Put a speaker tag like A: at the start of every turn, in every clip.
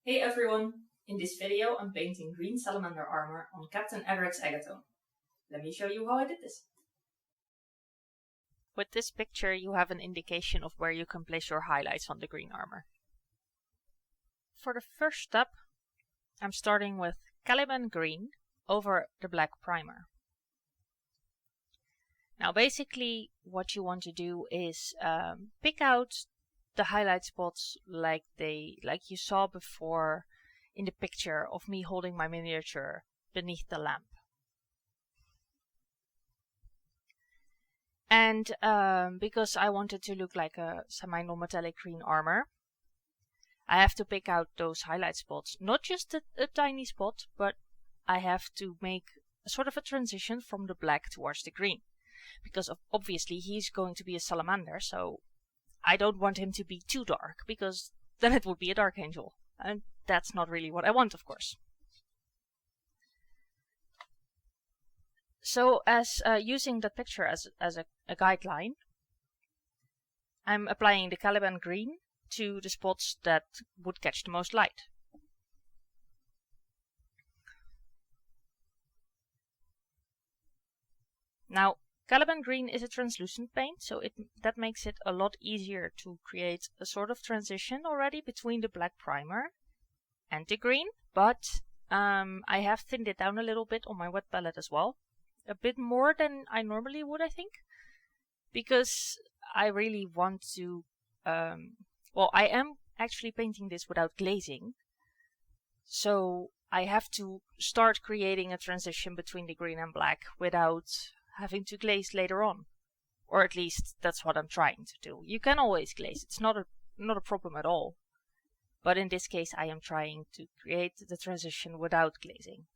A: Hey everyone! In this video I'm painting green salamander armor on Captain Adrax Agatone. Let me show you how I did this.
B: With this picture you have an indication of where you can place your highlights on the green armor. For the first step I'm starting with Caliban green over the black primer. Now basically what you want to do is pick out the highlight spots like you saw before in the picture of me holding my miniature beneath the lamp. And because I wanted to look like a semi-non-metallic green armor, I have to pick out those highlight spots. Not just a tiny spot, but I have to make a sort of a transition from the black towards the green. Because obviously he's going to be a salamander, so I don't want him to be too dark, because then it would be a dark angel. And that's not really what I want, of course. So as using that picture as a guideline, I'm applying the Caliban green to the spots that would catch the most light. Now, Caliban green is a translucent paint, so that makes it a lot easier to create a sort of transition already between the black primer and the green, but I have thinned it down a little bit on my wet palette as well. A bit more than I normally would, I think, because I really want to, well, I am actually painting this without glazing, so I have to start creating a transition between the green and black without having to glaze later on, or at least that's what I'm trying to do. You can always glaze, it's not a problem at all, but in this case I am trying to create the transition without glazing.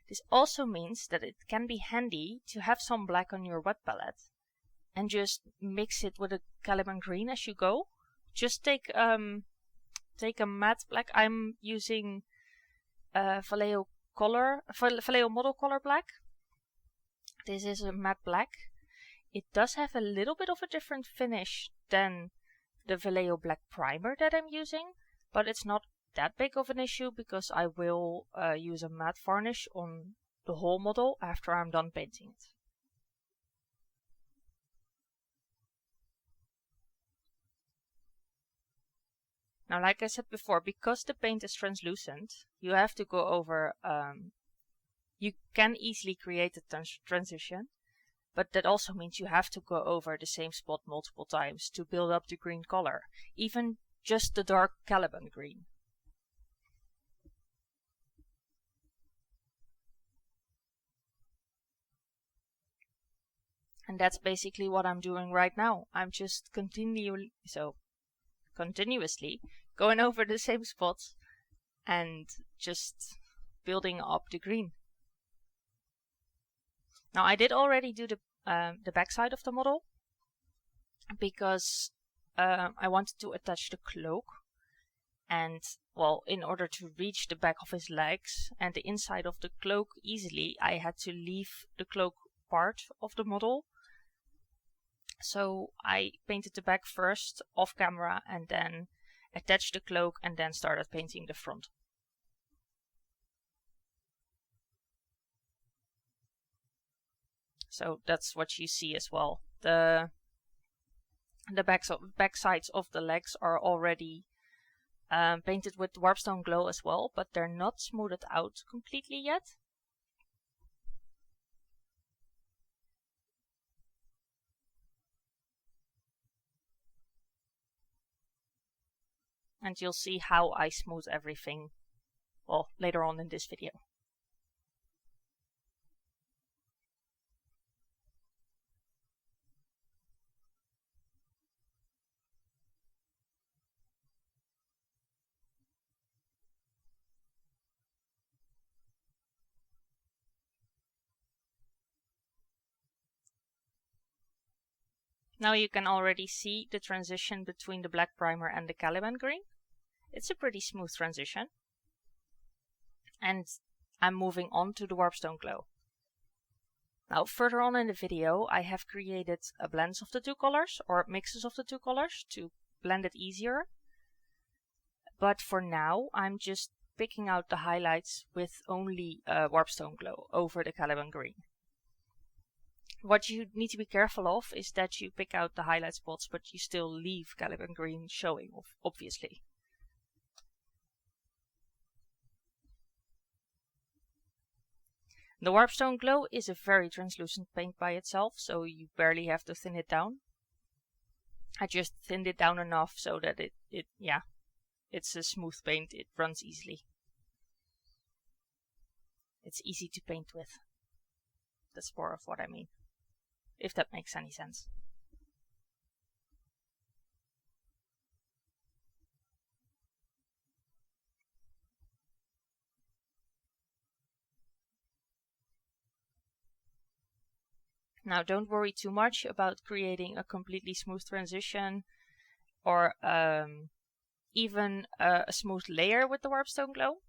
B: This also means that it can be handy to have some black on your wet palette and just mix it with a Caliban green as you go. Just take a matte black. I'm using Vallejo model color black. This is a matte black. It does have a little bit of a different finish than the Vallejo black primer that I'm using, but it's not that big of an issue because I will use a matte varnish on the whole model after I'm done painting it. Now, like I said before, because the paint is translucent, you have to go over, you can easily create a transition, but that also means you have to go over the same spot multiple times to build up the green color, even just the dark Caliban green. And that's basically what I'm doing right now. I'm just continuously going over the same spots and just building up the green. Now I did already do the back side of the model because I wanted to attach the cloak, and well, in order to reach the back of his legs and the inside of the cloak easily, I had to leave the cloak part of the model. So I painted the back first off camera and then attached the cloak and then started painting the front. So that's what you see as well. The back sides of the legs are already painted with Warpstone glow as well, but they're not smoothed out completely yet. And you'll see how I smooth everything, well, later on in this video. Now you can already see the transition between the black primer and the Caliban green. It's a pretty smooth transition. And I'm moving on to the Warpstone glow. Now further on in the video I have created a blend of the two colors, or mixes of the two colors, to blend it easier. but for now I'm just picking out the highlights with only Warpstone glow over the Caliban green. What you need to be careful of is that you pick out the highlight spots, but you still leave Caliban green showing, obviously. The Warpstone glow is a very translucent paint by itself, so you barely have to thin it down. I just thinned it down enough so that it's a smooth paint, it runs easily. It's easy to paint with. That's more of what I mean, if that makes any sense. Now don't worry too much about creating a completely smooth transition or even a smooth layer with the Warpstone glow.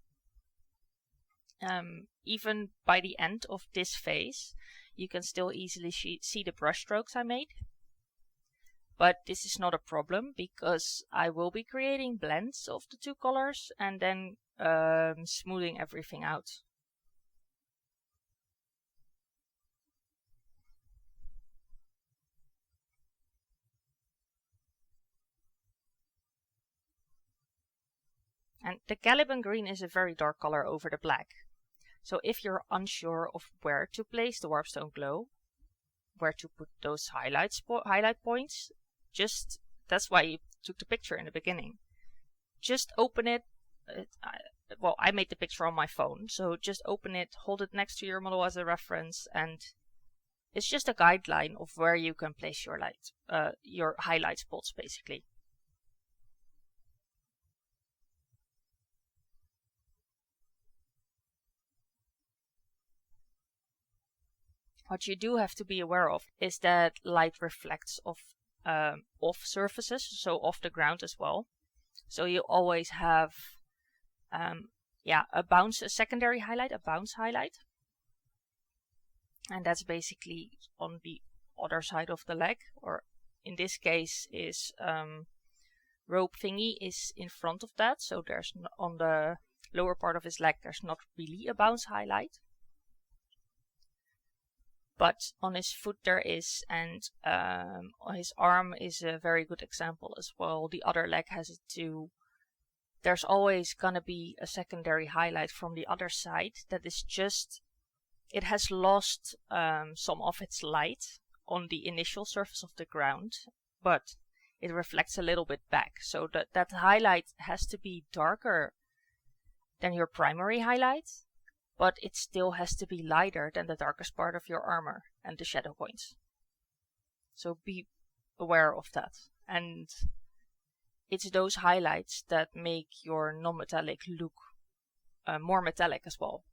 B: Even by the end of this phase, you can still easily see the brush strokes I made. But this is not a problem because I will be creating blends of the two colors and then smoothing everything out. And the Caliban green is a very dark color over the black. So if you're unsure of where to place the Warpstone glow, where to put those highlight points, that's why you took the picture in the beginning. Just open it. Well, I made the picture on my phone, so just open it, hold it next to your model as a reference, and it's just a guideline of where you can place your highlight spots, basically. What you do have to be aware of is that light reflects off surfaces, so off the ground as well. So you always have a secondary highlight, a bounce highlight. And that's basically on the other side of the leg, or in this case is rope thingy is in front of that, so there's on the lower part of his leg there's not really a bounce highlight. But on his foot there is, and on his arm is a very good example as well. The other leg has it too. There's always gonna be a secondary highlight from the other side that is just, it has lost some of its light on the initial surface of the ground, but it reflects a little bit back. So that highlight has to be darker than your primary highlight, but it still has to be lighter than the darkest part of your armor and the shadow points. So be aware of that. And it's those highlights that make your non-metallic look more metallic as well.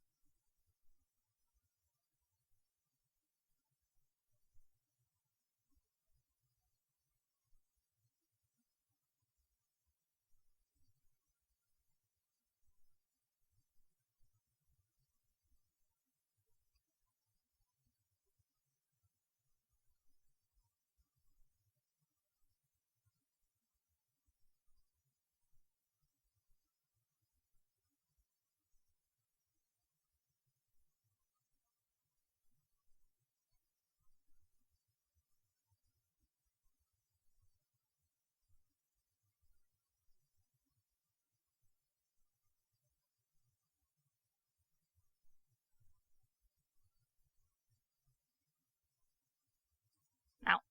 B: Now,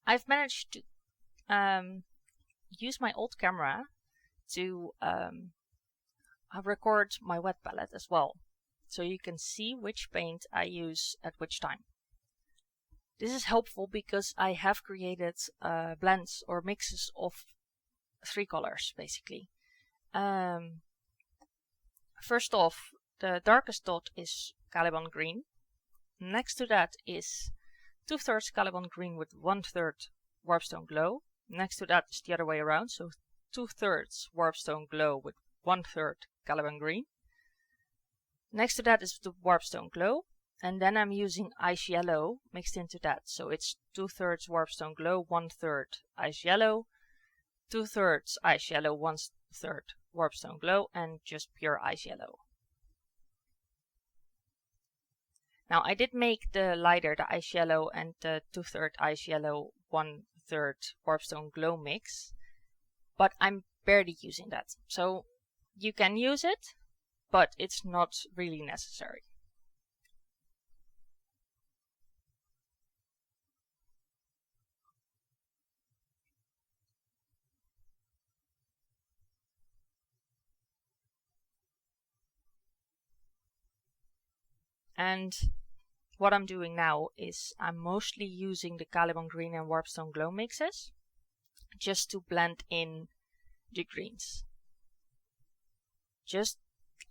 B: I've managed to use my old camera to record my wet palette as well, so you can see which paint I use at which time. This is helpful because I have created blends or mixes of 3 colors basically. First off, the darkest dot is Caliban green. Next to that is 2/3 Caliban green with 1/3 Warpstone glow. Next to that is the other way around, so 2/3 Warpstone glow with 1/3 Caliban green. Next to that is the Warpstone glow, and then I'm using ice yellow mixed into that, so it's 2/3 Warpstone glow, 1/3 ice yellow, 2/3 ice yellow, 1/3 Warpstone Glow and just pure ice yellow. Now I did make the lighter, the ice yellow, and the 2/3 ice yellow, 1/3 Warpstone Glow mix, but I'm barely using that. So you can use it, but it's not really necessary. And what I'm doing now is I'm mostly using the Caliban green and Warpstone Glow mixes just to blend in the greens.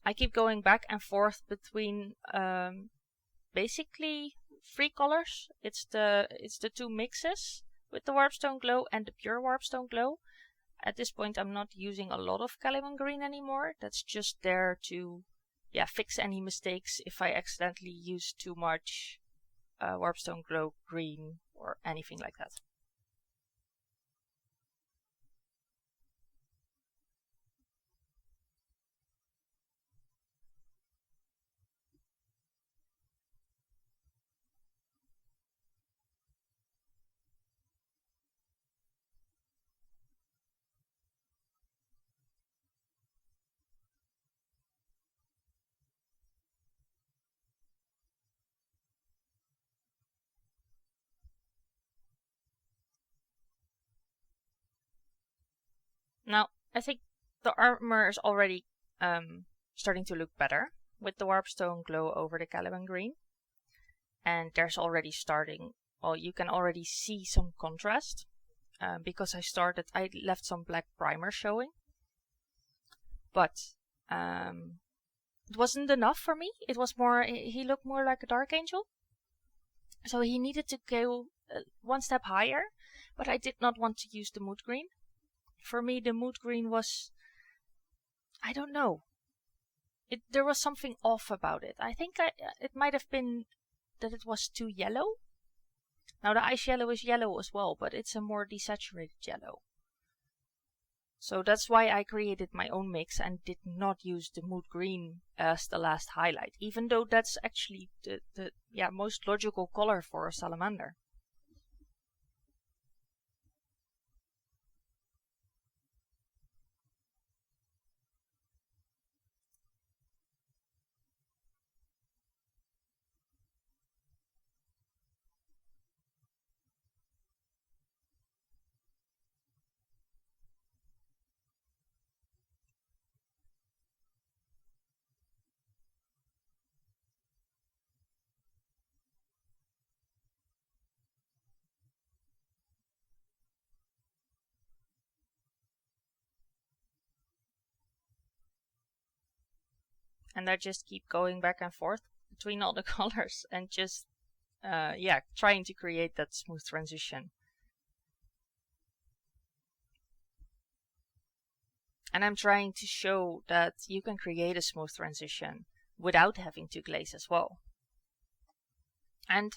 B: I keep going back and forth between basically 3 colors. It's the 2 mixes with the Warpstone Glow and the pure Warpstone Glow. At this point I'm not using a lot of Caliban green anymore. That's just there to fix any mistakes if I accidentally use too much Warpstone Glow green or anything like that. Now, I think the armor is already starting to look better with the Warpstone Glow over the Caliban green. And there's already you can already see some contrast because I left some black primer showing. But it wasn't enough for me. It was he looked more like a Dark Angel. So he needed to go one step higher, but I did not want to use the mood green. For me, the mood green was, I don't know. There was something off about it. I think it might have been that it was too yellow. Now the ice yellow is yellow as well, but it's a more desaturated yellow. So that's why I created my own mix and did not use the mood green as the last highlight, even though that's actually the most logical color for a salamander. And I just keep going back and forth between all the colors and just, trying to create that smooth transition. And I'm trying to show that you can create a smooth transition without having to glaze as well. And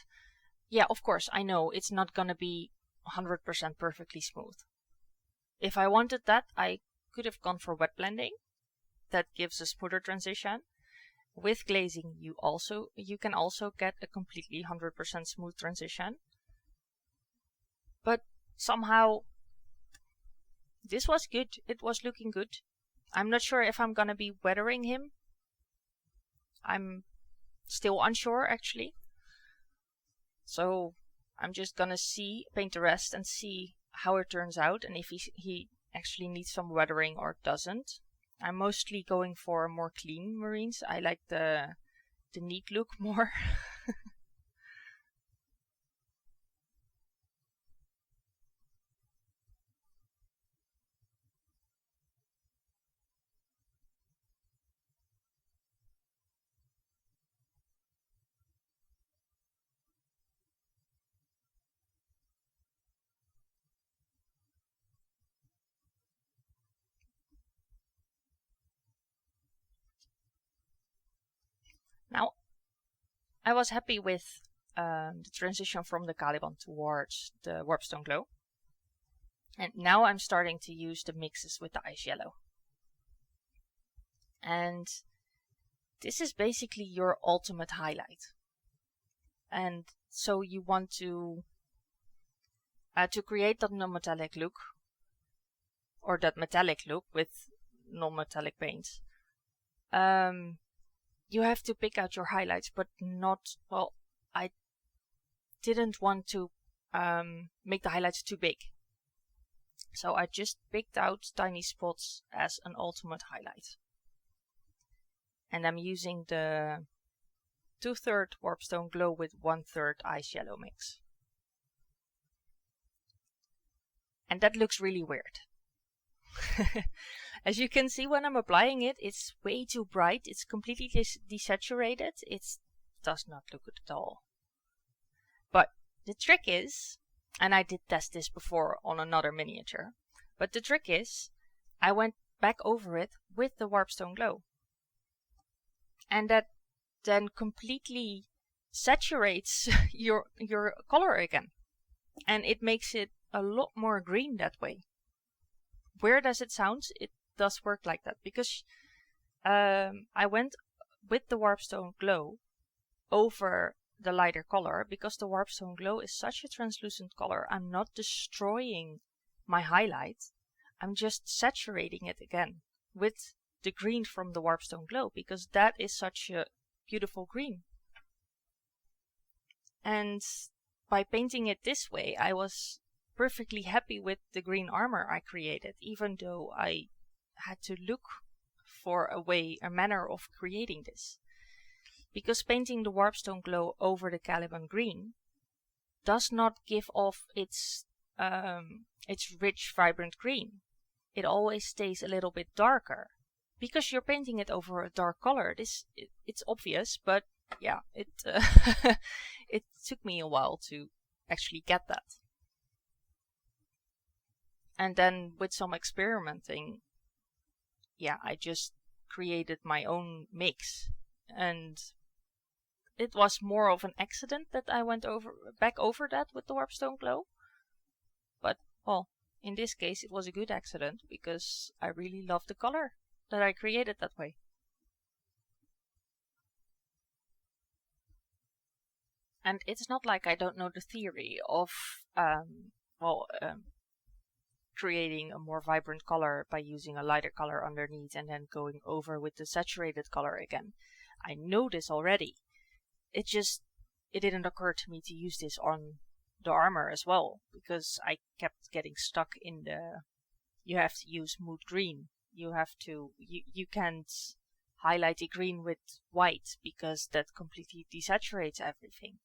B: of course, I know it's not gonna be 100% perfectly smooth. If I wanted that, I could have gone for wet blending. That gives a smoother transition. With glazing, you can also get a completely 100% smooth transition. But somehow, this was good. It was looking good. I'm not sure if I'm gonna be weathering him. I'm still unsure, actually. So I'm just gonna paint the rest and see how it turns out, and if he actually needs some weathering or doesn't. I'm mostly going for more clean marines. I like the neat look more. Now, I was happy with the transition from the Caliban towards the Warpstone Glow. And now I'm starting to use the mixes with the ice yellow. And this is basically your ultimate highlight. And so you want to create that non-metallic look, or that metallic look with non-metallic paints. You have to pick out your highlights, but not, well, I didn't want to make the highlights too big. So I just picked out tiny spots as an ultimate highlight. And I'm using the 2/3 Warpstone glow with 1/3 ice yellow mix. And that looks really weird. As you can see when I'm applying it, it's way too bright. It's completely desaturated. It does not look good at all. But the trick is, and I did test this before on another miniature, but the trick is, I went back over it with the Warpstone glow. And that then completely saturates your color again. And it makes it a lot more green that way. Weird as it sounds, it does work like that. Because I went with the Warpstone glow over the lighter color, because the Warpstone glow is such a translucent color. I'm not destroying my highlight. I'm just saturating it again with the green from the Warpstone glow, because that is such a beautiful green. And by painting it this way, I was perfectly happy with the green armor I created, even though I had to look for a manner of creating this. Because painting the Warpstone glow over the Caliban green does not give off its rich, vibrant green. It always stays a little bit darker. Because you're painting it over a dark color, it's obvious, but yeah, it took me a while to actually get that. And then with some experimenting, yeah, I just created my own mix. And it was more of an accident that I went back over that with the Warpstone glow. But, well, in this case it was a good accident, because I really love the color that I created that way. And it's not like I don't know the theory of creating a more vibrant color by using a lighter color underneath and then going over with the saturated color again. I know this already. It didn't occur to me to use this on the armor as well, because I kept getting stuck in you have to use mood green. You can't highlight the green with white, because that completely desaturates everything.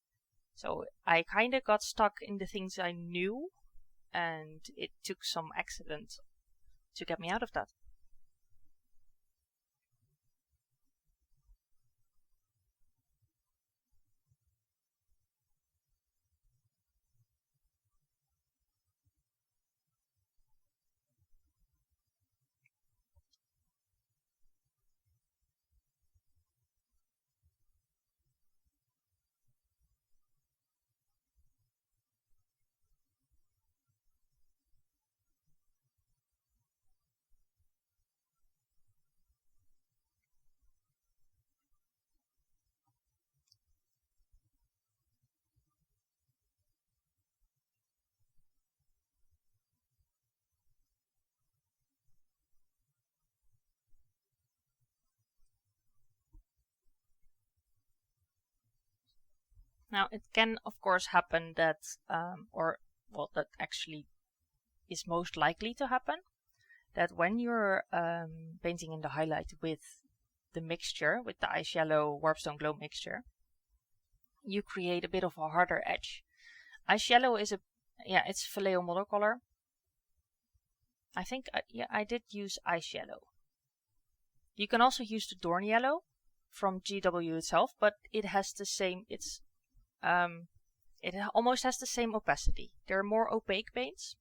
B: So I kind of got stuck in the things I knew, and it took some accident to get me out of that. Now, it can, of course, happen that, that actually is most likely to happen, that when you're painting in the highlight with the mixture, with the ice yellow Warpstone glow mixture, you create a bit of a harder edge. Ice yellow is it's Vallejo model color. I think, I did use ice yellow. You can also use the Dorn yellow from GW itself, but it has the same, it almost has the same opacity. They're more opaque paints,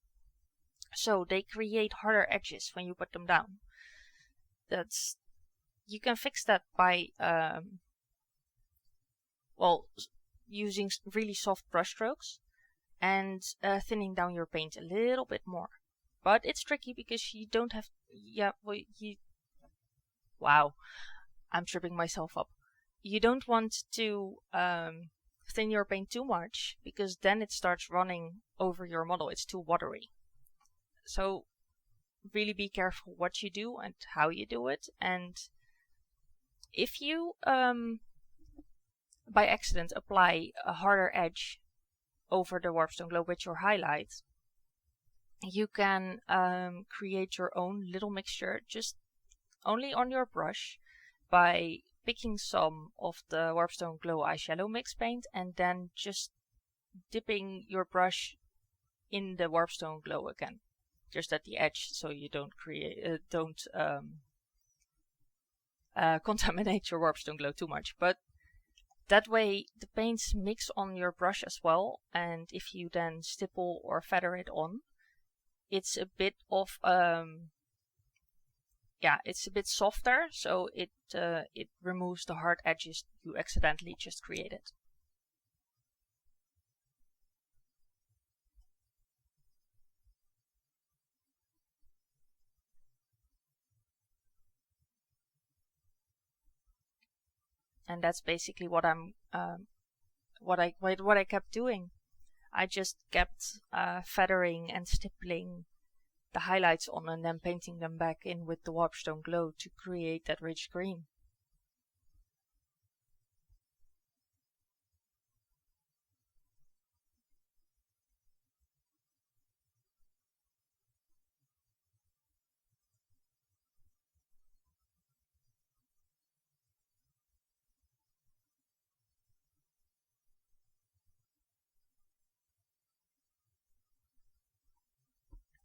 B: so they create harder edges when you put them down. You can fix that by using really soft brush strokes and thinning down your paint a little bit more. But it's tricky because you don't have Wow, I'm tripping myself up. You don't want to thin your paint too much, because then it starts running over your model. It's too watery. So really be careful what you do and how you do it. And if you by accident apply a harder edge over the Warpstone glow with your highlight, you can create your own little mixture just only on your brush by picking some of the Warpstone glow eyeshadow mix paint and then just dipping your brush in the Warpstone glow again, just at the edge, so you don't contaminate your Warpstone glow too much. But that way the paints mix on your brush as well, and if you then stipple or feather it on, it's a bit of it's a bit softer, so it removes the hard edges you accidentally just created. And that's basically what I kept doing. I just kept feathering and stippling the highlights on and then painting them back in with the Warpstone glow to create that rich green.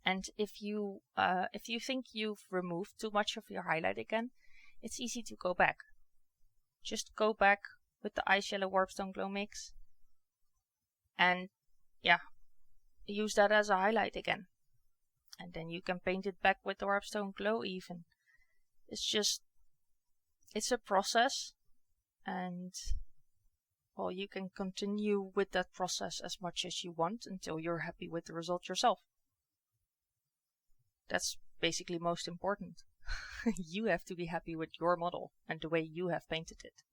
B: And if you think you've removed too much of your highlight again, it's easy to go back. Just go back with the eyeshadow Warpstone glow mix and use that as a highlight again. And then you can paint it back with the Warpstone glow even. It's a process, and well, you can continue with that process as much as you want until you're happy with the result yourself. That's basically most important. You have to be happy with your model and the way you have painted it.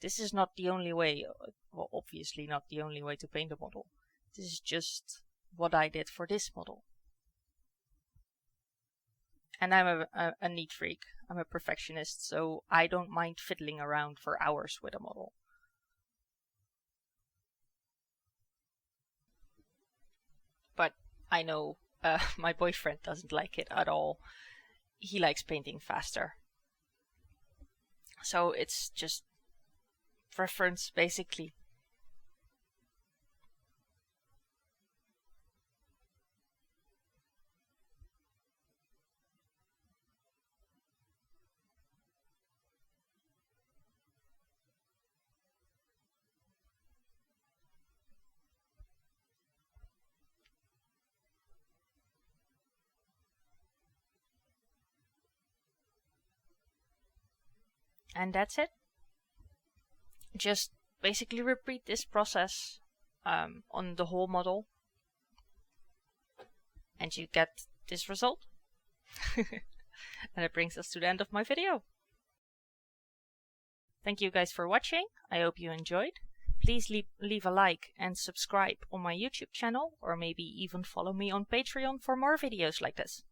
B: This is not the only way, well, obviously not the only way to paint a model. This is just what I did for this model. And I'm a neat freak. I'm a perfectionist, so I don't mind fiddling around for hours with a model. But I know my boyfriend doesn't like it at all. He likes painting faster. So it's just preference, basically. And that's it. Just basically repeat this process on the whole model, and you get this result. And it brings us to the end of my video. Thank you guys for watching. I hope you enjoyed. Please leave a like and subscribe on my YouTube channel, or maybe even follow me on Patreon for more videos like this.